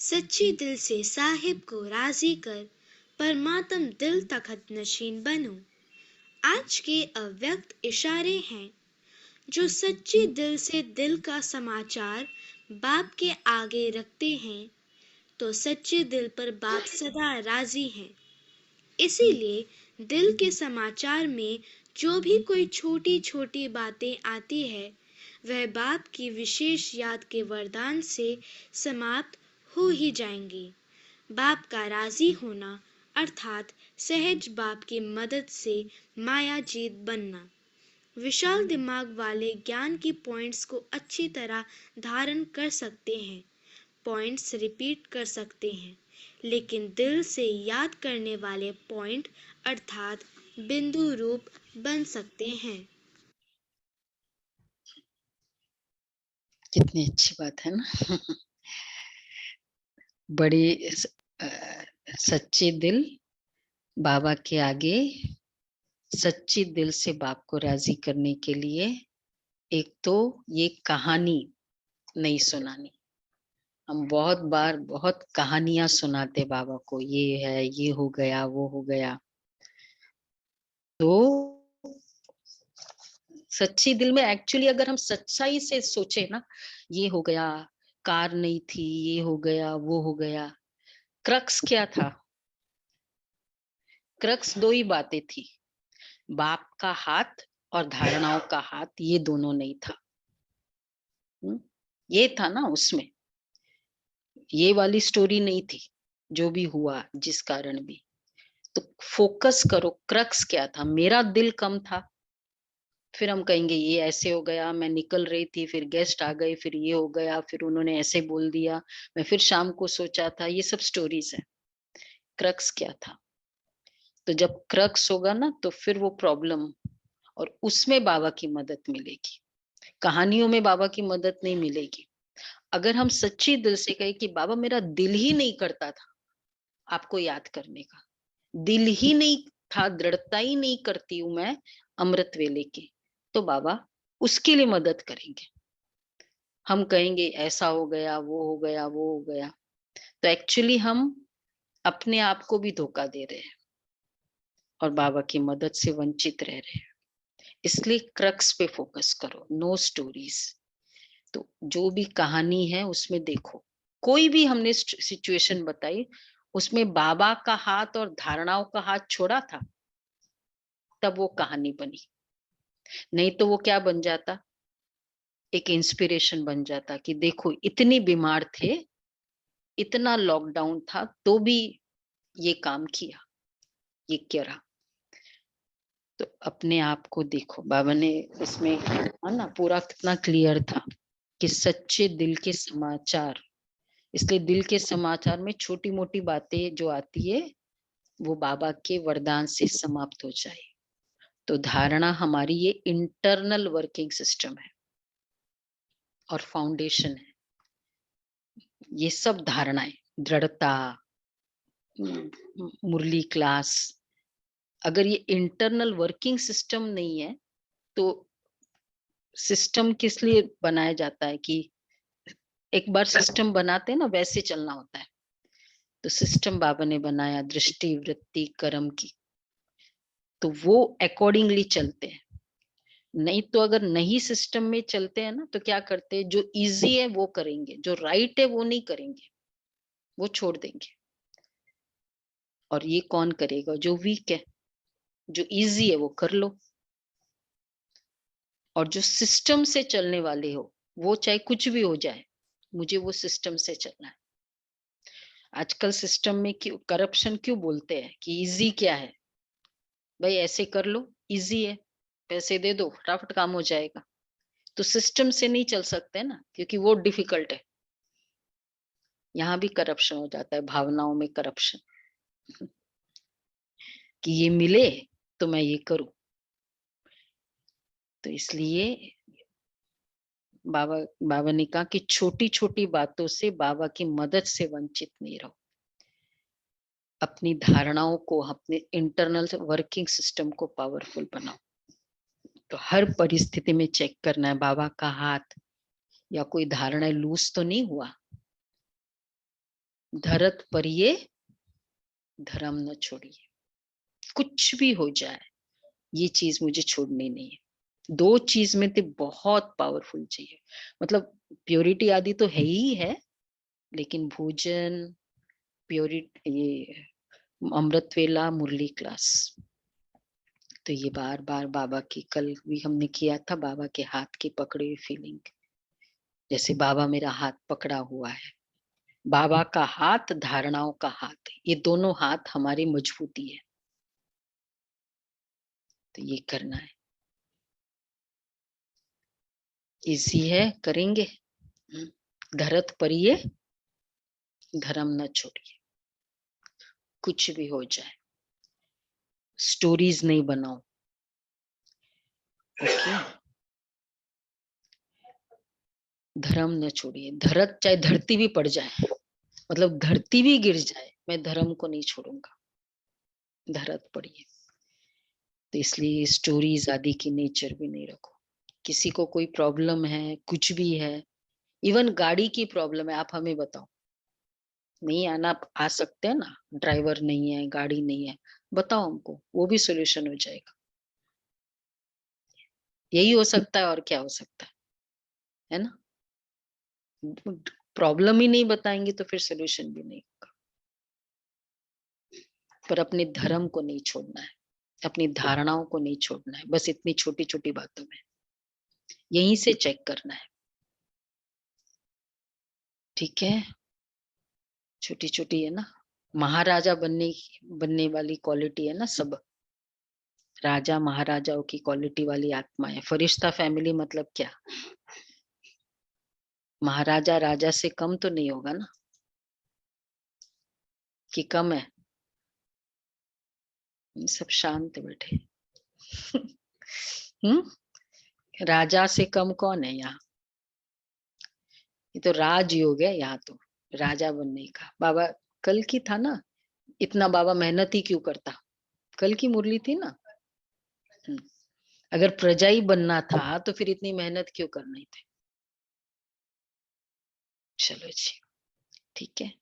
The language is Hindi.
सच्चे दिल से साहिब को राजी कर, परमात्म दिल तखत नशीन बनो। आज के अव्यक्त इशारे हैं जो सच्चे दिल से दिल का समाचार बाप के आगे रखते हैं, तो सच्चे दिल पर बाप सदा राजी हैं। इसीलिए दिल के समाचार में जो भी कोई छोटी छोटी बातें आती है, वह बाप की विशेष याद के वरदान से समाप्त हो ही जाएंगी। बाप का राजी होना अर्थात सहज बाप की मदद से माया जीत बनना। विशाल दिमाग वाले ज्ञान की पॉइंट्स को अच्छी तरह धारण कर सकते हैं, पॉइंट्स रिपीट कर सकते हैं, लेकिन दिल से याद करने वाले पॉइंट अर्थात बिंदु रूप बन सकते हैं। कितनी अच्छी बात है ना। बड़ी सच्चे दिल बाबा के आगे सच्ची दिल से बाप को राजी करने के लिए एक तो ये कहानी नहीं सुनानी। हम बहुत बार बहुत कहानियां सुनाते बाबा को, ये है, ये हो गया, वो हो गया। तो सच्ची दिल में एक्चुअली अगर हम सच्चाई से सोचे ना, ये हो गया, कार नहीं थी, ये हो गया, वो हो गया। क्रक्स क्या था? क्रक्स दो ही बातें थी, बाप का हाथ और धारणाओं का हाथ, ये दोनों नहीं था। ये था ना उसमें, ये वाली स्टोरी नहीं थी। जो भी हुआ जिस कारण भी, तो फोकस करो क्रक्स क्या था। मेरा दिल कम था, फिर हम कहेंगे ये ऐसे हो गया, मैं निकल रही थी, फिर गेस्ट आ गए, फिर ये हो गया, फिर उन्होंने ऐसे बोल दिया, मैं फिर शाम को सोचा था। ये सब स्टोरीज है। क्रक्स क्या था? तो जब क्रक्स होगा ना, तो फिर वो प्रॉब्लम, और उसमें बाबा की मदद मिलेगी। कहानियों में बाबा की मदद नहीं मिलेगी। अगर हम सच्ची दिल से कहे कि बाबा मेरा दिल ही नहीं करता था आपको याद करने का, दिल ही नहीं था, दृढ़ता ही नहीं करती हूं मैं अमृत वेले की, तो बाबा उसके लिए मदद करेंगे। हम कहेंगे ऐसा हो गया, वो हो गया, वो हो गया, तो एक्चुअली हम अपने आप को भी धोखा दे रहे हैं और बाबा की मदद से वंचित रह रहे हैं। इसलिए क्रक्स पे फोकस करो, नो स्टोरीज। तो जो भी कहानी है उसमें देखो, कोई भी हमने सिचुएशन बताई, उसमें बाबा का हाथ और धारणाओं का हाथ छोड़ा था, तब वो कहानी बनी। नहीं तो वो क्या बन जाता, एक इंस्पिरेशन बन जाता कि देखो इतनी बीमार थे, इतना लॉकडाउन था, तो भी ये काम किया, ये क्या रहा। तो अपने आप को देखो, बाबा ने इसमें है ना पूरा कितना क्लियर था कि सच्चे दिल के समाचार। इसलिए दिल के समाचार में छोटी मोटी बातें जो आती है, वो बाबा के वरदान से समाप्त हो जाए। तो धारणा हमारी ये इंटरनल वर्किंग सिस्टम है और फाउंडेशन है। ये सब धारणाएं, दृढ़ता, मुरली क्लास, अगर ये इंटरनल वर्किंग सिस्टम नहीं है, तो सिस्टम किस लिए बनाया जाता है कि एक बार सिस्टम बनाते हैं ना, वैसे चलना होता है। तो सिस्टम बाबा ने बनाया दृष्टि वृत्ति कर्म की, तो वो अकॉर्डिंगली चलते हैं। नहीं तो अगर नहीं सिस्टम में चलते हैं ना, तो क्या करते हैं, जो इजी है वो करेंगे, जो राइट है वो नहीं करेंगे, वो छोड़ देंगे। और ये कौन करेगा? जो वीक है। जो इजी है वो कर लो, और जो सिस्टम से चलने वाले हो, वो चाहे कुछ भी हो जाए, मुझे वो सिस्टम से चलना है। आजकल सिस्टम में क्यों करप्शन क्यों बोलते हैं कि इजी क्या है? भाई ऐसे कर लो, इजी है, पैसे दे दो, फटाफट काम हो जाएगा। तो सिस्टम से नहीं चल सकते ना, क्योंकि वो डिफिकल्ट है। यहाँ भी करप्शन हो जाता है, भावनाओं में करप्शन, कि ये मिले तो मैं ये करूं। तो इसलिए बाबा बाबा ने कहा कि छोटी छोटी बातों से बाबा की मदद से वंचित नहीं रहो। अपनी धारणाओं को, अपने इंटरनल वर्किंग सिस्टम को पावरफुल बनाओ। तो हर परिस्थिति में चेक करना है बाबा का हाथ या कोई धारणा लूज तो नहीं हुआ। धरत पर ये धर्म न छोड़िए। कुछ भी हो जाए ये चीज मुझे छोड़नी नहीं है। दो चीज में तो बहुत पावरफुल चाहिए, मतलब प्योरिटी आदि तो है ही है, लेकिन भोजन, प्योरिटी, ये अमृत वेला, मुरली क्लास, तो ये बार बार बाबा की, कल भी हमने किया था बाबा के हाथ की पकड़ी हुई फीलिंग, जैसे बाबा मेरा हाथ पकड़ा हुआ है। बाबा का हाथ धारणाओं का हाथ है, ये दोनों हाथ हमारी मजबूती है, तो ये करना है। इजी है, करेंगे। धरत पर ये धर्म न छोड़िए, कुछ भी हो जाए स्टोरीज नहीं बनाओ। ओके, धर्म न छोड़िए। धरत चाहे धरती भी पड़ जाए, मतलब धरती भी गिर जाए, मैं धर्म को नहीं छोड़ूंगा। धरत पड़िए, तो इसलिए स्टोरीज आदि की नेचर भी नहीं रखो। किसी को कोई प्रॉब्लम है, कुछ भी है, इवन गाड़ी की प्रॉब्लम है, आप हमें बताओ, नहीं आना, आ सकते हैं ना, ड्राइवर नहीं है, गाड़ी नहीं है, बताओ हमको, वो भी सोल्यूशन हो जाएगा। यही हो सकता है, और क्या हो सकता है ना। प्रॉब्लम ही नहीं बताएंगे तो फिर सोल्यूशन भी नहीं होगा। पर अपने धर्म को नहीं छोड़ना है, अपनी धारणाओं को नहीं छोड़ना है, बस इतनी छोटी छोटी बातों में यहीं से चेक करना है। ठीक है, छोटी छोटी है ना, महाराजा बनने वाली क्वालिटी है ना सब। राजा महाराजाओं की क्वालिटी वाली आत्मा है। फरिश्ता फैमिली मतलब क्या, महाराजा राजा से कम तो नहीं होगा ना, कि कम है। सब शांत बैठे। राजा से कम कौन है यहाँ, ये तो राजयोग है यहाँ तो, राजा बनने का। बाबा कल की था ना, इतना बाबा मेहनत ही क्यों करता, कल की मुरली थी ना। अगर प्रजा ही बनना था तो फिर इतनी मेहनत क्यों करनी थी। चलो जी, ठीक है।